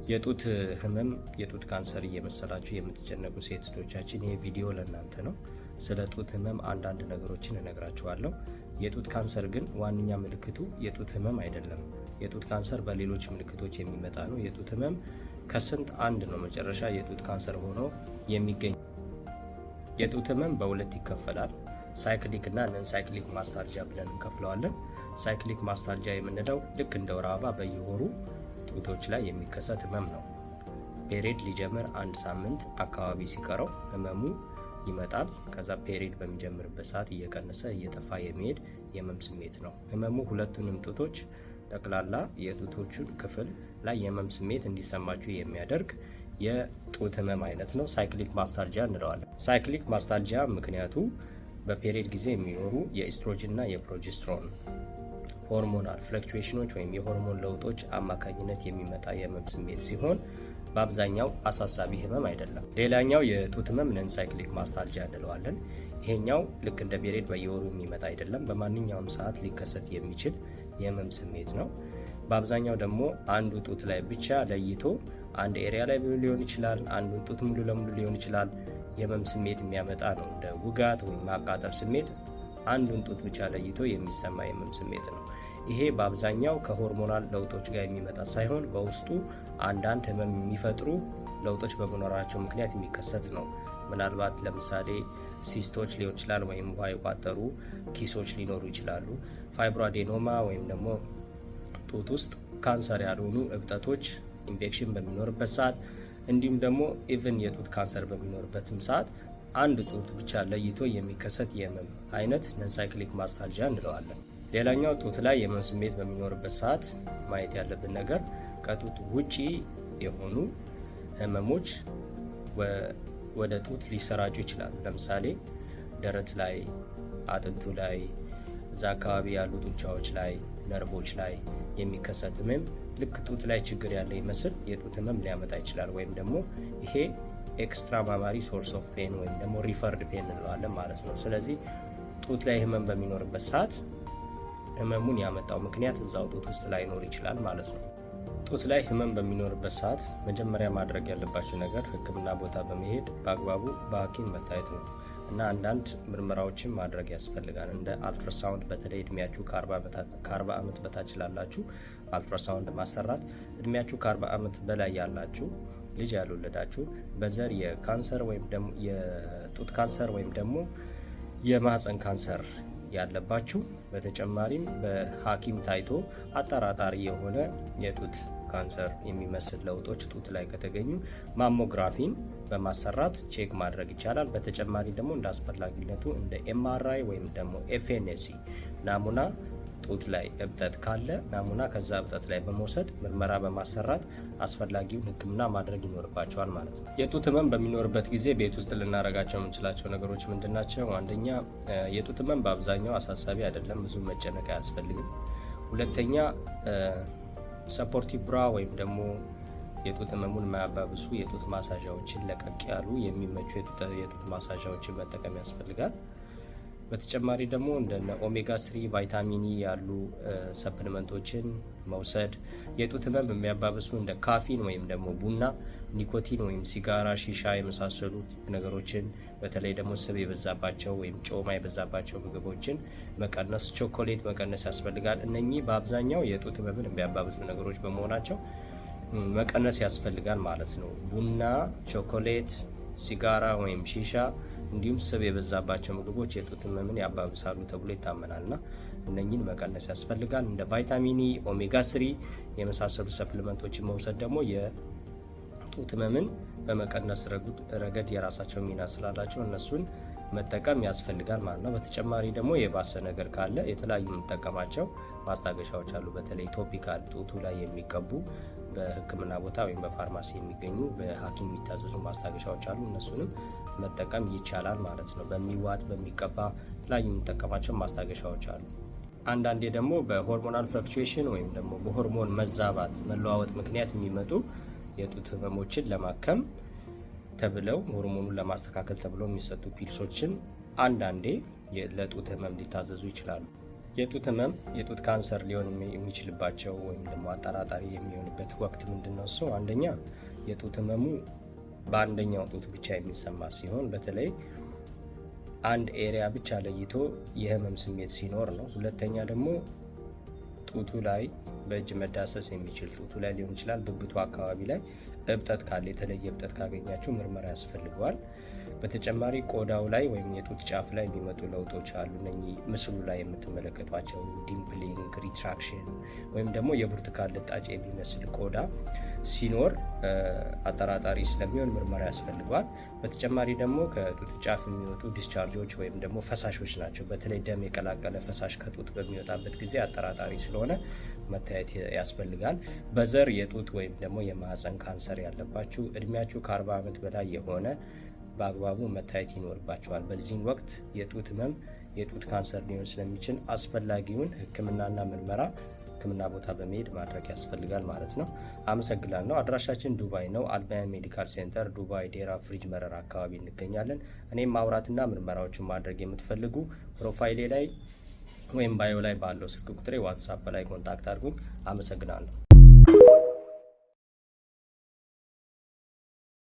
የጡት ህመም የጡት ካንሰር እየመሰላችሁ የምትጨነቁ ሴቶቻችን ይሄ ቪዲዮ ለእናንተ ነው። ስለ ጡት ህመም አንዳንድ ነገሮችን እነግራችኋለሁ። የጡት ካንሰር ግን ዋነኛ ምልክቱ የጡት ህመም አይደለም። የጡት ካንሰር በሌሎች ምልክቶች የሚመጣ ነው። የጡት ህመም ከስንት አንድ ነው መጨረሻ የጡት ካንሰር ሆኖ የሚገኝ። የጡት ህመም በሁለት ይከፈላል። ሳይክሊክ እና ነን ሳይክሊክ ማስታልጃ ብለን እንከፍለዋለን። ሳይክሊክ ማስታልጃ የምንለው ልክ እንደ ወር አበባ በየወሩ ጡቶች ላይ የሚከሰት ህመም ነው። ፔሪድ ሊጀምር አንድ ሳምንት አካባቢ ሲቀረው ህመሙ ይመጣል። ከዛ ፔሪድ በሚጀምርበት ሰዓት እየቀነሰ እየጠፋ የሚሄድ የህመም ስሜት ነው። ህመሙ ሁለቱንም ጡቶች ጠቅላላ የጡቶቹን ክፍል ላይ የህመም ስሜት እንዲሰማችሁ የሚያደርግ የጡት ህመም አይነት ነው። ሳይክሊክ ማስታልጃ እንለዋለን። ሳይክሊክ ማስታልጃ ምክንያቱ በፔሪድ ጊዜ የሚኖሩ የኢስትሮጅን እና የፕሮጀስትሮን ሆርሞናል ፍለክቹዌሽኖች ወይም የሆርሞን ለውጦች አማካኝነት የሚመጣ የህመም ስሜት ሲሆን በአብዛኛው አሳሳቢ ህመም አይደለም። ሌላኛው የጡት ህመም ነን ሳይክሊክ ማስታልጃ እንለዋለን። ይሄኛው ልክ እንደ ፔሪድ በየወሩ የሚመጣ አይደለም። በማንኛውም ሰዓት ሊከሰት የሚችል የህመም ስሜት ነው። በአብዛኛው ደግሞ አንዱ ጡት ላይ ብቻ ለይቶ አንድ ኤሪያ ላይ ሊሆን ይችላል፣ አንዱ ጡት ሙሉ ለሙሉ ሊሆን ይችላል። የህመም ስሜት የሚያመጣ ነው። እንደ ውጋት ወይም ማቃጠል ስሜት አንዱን ጡት ብቻ ለይቶ የሚሰማ የህመም ስሜት ነው። ይሄ በአብዛኛው ከሆርሞናል ለውጦች ጋር የሚመጣ ሳይሆን በውስጡ አንዳንድ ህመም የሚፈጥሩ ለውጦች በመኖራቸው ምክንያት የሚከሰት ነው። ምናልባት ለምሳሌ ሲስቶች ሊሆን ይችላል፣ ወይም ውሃ የቋጠሩ ኪሶች ሊኖሩ ይችላሉ። ፋይብሮአዴኖማ ወይም ደግሞ ጡት ውስጥ ካንሰር ያልሆኑ እብጠቶች ኢንፌክሽን በሚኖርበት ሰዓት፣ እንዲሁም ደግሞ ኢቭን የጡት ካንሰር በሚኖርበትም ሰዓት አንድ ጡት ብቻ ለይቶ የሚከሰት የህመም አይነት ነን ሳይክሊክ ማስታልጃ እንለዋለን። ሌላኛው ጡት ላይ የህመም ስሜት በሚኖርበት ሰዓት ማየት ያለብን ነገር ከጡት ውጪ የሆኑ ህመሞች ወደ ጡት ሊሰራጩ ይችላሉ። ለምሳሌ ደረት ላይ፣ አጥንቱ ላይ፣ እዛ አካባቢ ያሉ ጡንቻዎች ላይ፣ ነርቮች ላይ የሚከሰት ህመም ልክ ጡት ላይ ችግር ያለ ይመስል የጡት ህመም ሊያመጣ ይችላል። ወይም ደግሞ ይሄ ኤክስትራ ማማሪ ሶርስ ኦፍ ፔን ወይም ደግሞ ሪፈርድ ፔን እንለዋለን ማለት ነው። ስለዚህ ጡት ላይ ህመም በሚኖርበት ሰዓት ህመሙን ያመጣው ምክንያት እዛው ጡት ውስጥ ላይኖር ይችላል ማለት ነው። ጡት ላይ ህመም በሚኖርበት ሰዓት መጀመሪያ ማድረግ ያለባቸው ነገር ህክምና ቦታ በመሄድ በአግባቡ በሐኪም መታየት ነው እና አንዳንድ ምርመራዎችን ማድረግ ያስፈልጋል። እንደ አልትራሳውንድ፣ በተለይ እድሜያችሁ ከ40 ዓመት በታች ላላችሁ አልትራሳውንድ ማሰራት፣ እድሜያችሁ ከ40 ዓመት በላይ ያላችሁ ልጅ ያልወለዳችሁ፣ በዘር የካንሰር ወይም ደግሞ የጡት ካንሰር ወይም ደግሞ የማህፀን ካንሰር ያለባችሁ፣ በተጨማሪም በሐኪም ታይቶ አጠራጣሪ የሆነ የጡት ካንሰር የሚመስል ለውጦች ጡት ላይ ከተገኙ ማሞግራፊን በማሰራት ቼክ ማድረግ ይቻላል። በተጨማሪ ደግሞ እንደ አስፈላጊነቱ እንደ ኤምአርአይ ወይም ደግሞ ኤፍኤንኤሲ ናሙና ጡት ላይ እብጠት ካለ ናሙና ከዛ እብጠት ላይ በመውሰድ ምርመራ በማሰራት አስፈላጊውን ህክምና ማድረግ ይኖርባቸዋል ማለት ነው። የጡት ህመም በሚኖርበት ጊዜ ቤት ውስጥ ልናደርጋቸው የምንችላቸው ነገሮች ምንድናቸው? አንደኛ የጡት ህመም በአብዛኛው አሳሳቢ አይደለም፣ ብዙ መጨነቅ አያስፈልግም። ሁለተኛ ሰፖርቲቭ ብራ ወይም ደግሞ የጡት ህመሙን የማያባብሱ የጡት ማሳዣዎችን ለቀቅ ያሉ የሚመቹ የጡት ማሳዣዎችን መጠቀም ያስፈልጋል። በተጨማሪ ደግሞ እንደነ ኦሜጋ 3 ቫይታሚን ኢ ያሉ ሰፕሊመንቶችን መውሰድ፣ የጡት ህመም የሚያባብሱ እንደ ካፊን ወይም ደግሞ ቡና፣ ኒኮቲን ወይም ሲጋራ፣ ሺሻ የመሳሰሉት ነገሮችን በተለይ ደግሞ ስብ የበዛባቸው ወይም ጮማ የበዛባቸው ምግቦችን መቀነስ፣ ቾኮሌት መቀነስ ያስፈልጋል። እነኚህ በአብዛኛው የጡት ህመምን የሚያባብሱ ነገሮች በመሆናቸው መቀነስ ያስፈልጋል ማለት ነው። ቡና፣ ቾኮሌት፣ ሲጋራ ወይም ሺሻ እንዲሁም ስብ የበዛባቸው ምግቦች የጡት ህመምን ያባብሳሉ ተብሎ ይታመናልና እነኚህን መቀነስ ያስፈልጋል። እንደ ቫይታሚን ኢ፣ ኦሜጋ 3 የመሳሰሉ ሰፕሊመንቶችን መውሰድ ደግሞ የጡት ህመምን በመቀነስ ረገድ የራሳቸው ሚና ስላላቸው እነሱን መጠቀም ያስፈልጋል ማለት ነው። በተጨማሪ ደግሞ የባሰ ነገር ካለ የተለያዩ የምንጠቀማቸው ማስታገሻዎች አሉ። በተለይ ቶፒካል ጡቱ ላይ የሚቀቡ በህክምና ቦታ ወይም በፋርማሲ የሚገኙ በሐኪም የሚታዘዙ ማስታገሻዎች አሉ። እነሱንም መጠቀም ይቻላል ማለት ነው። በሚዋጥ በሚቀባ የተለያዩ የምንጠቀማቸው ማስታገሻዎች አሉ። አንዳንዴ ደግሞ በሆርሞናል ፍለክቹዌሽን ወይም ደግሞ በሆርሞን መዛባት መለዋወጥ ምክንያት የሚመጡ የጡት ህመሞችን ለማከም ተብለው ሆርሞኑን ለማስተካከል ተብለው የሚሰጡ ፒልሶችን አንዳንዴ ለጡት ህመም ሊታዘዙ ይችላሉ። የጡት ህመም የጡት ካንሰር ሊሆን የሚችልባቸው ወይም ደግሞ አጠራጣሪ የሚሆንበት ወቅት ምንድነው? እሱ አንደኛ የጡት ህመሙ በአንደኛው ጡት ብቻ የሚሰማ ሲሆን በተለይ አንድ ኤሪያ ብቻ ለይቶ የህመም ስሜት ሲኖር ነው። ሁለተኛ ደግሞ ጡቱ ላይ በእጅ መዳሰስ የሚችል ጡቱ ላይ ሊሆን ይችላል፣ ብብቱ አካባቢ ላይ እብጠት ካለ የተለየ እብጠት ካገኛችሁ ምርመራ ያስፈልገዋል። በተጨማሪ ቆዳው ላይ ወይም የጡት ጫፍ ላይ የሚመጡ ለውጦች አሉ። እነኚህ ምስሉ ላይ የምትመለከቷቸው ዲምፕሊንግ፣ ሪትራክሽን ወይም ደግሞ የብርቱካን ልጣጭ የሚመስል ቆዳ ሲኖር አጠራጣሪ ስለሚሆን ምርመራ ያስፈልገዋል። በተጨማሪ ደግሞ ከጡት ጫፍ የሚወጡ ዲስቻርጆች ወይም ደግሞ ፈሳሾች ናቸው። በተለይ ደም የቀላቀለ ፈሳሽ ከጡት በሚወጣበት ጊዜ አጠራጣሪ ስለሆነ መታየት ያስፈልጋል። በዘር የጡት ወይም ደግሞ የማህፀን ካንሰር ያለባችሁ እድሜያችሁ ከ40 ዓመት በላይ የሆነ በአግባቡ መታየት ይኖርባቸዋል። በዚህን ወቅት የጡት ህመም የጡት ካንሰር ሊሆን ስለሚችል አስፈላጊውን ሕክምናና ምርመራ ሕክምና ቦታ በመሄድ ማድረግ ያስፈልጋል ማለት ነው። አመሰግናለሁ። አድራሻችን ዱባይ ነው። አልባያን ሜዲካል ሴንተር ዱባይ ዴራ ፍሪጅ መረር አካባቢ እንገኛለን። እኔም ማውራትና ምርመራዎችን ማድረግ የምትፈልጉ ፕሮፋይሌ ላይ ወይም ባዮ ላይ ባለው ስልክ ቁጥሬ ዋትሳፕ ላይ ኮንታክት አድርጉኝ። አመሰግናለሁ።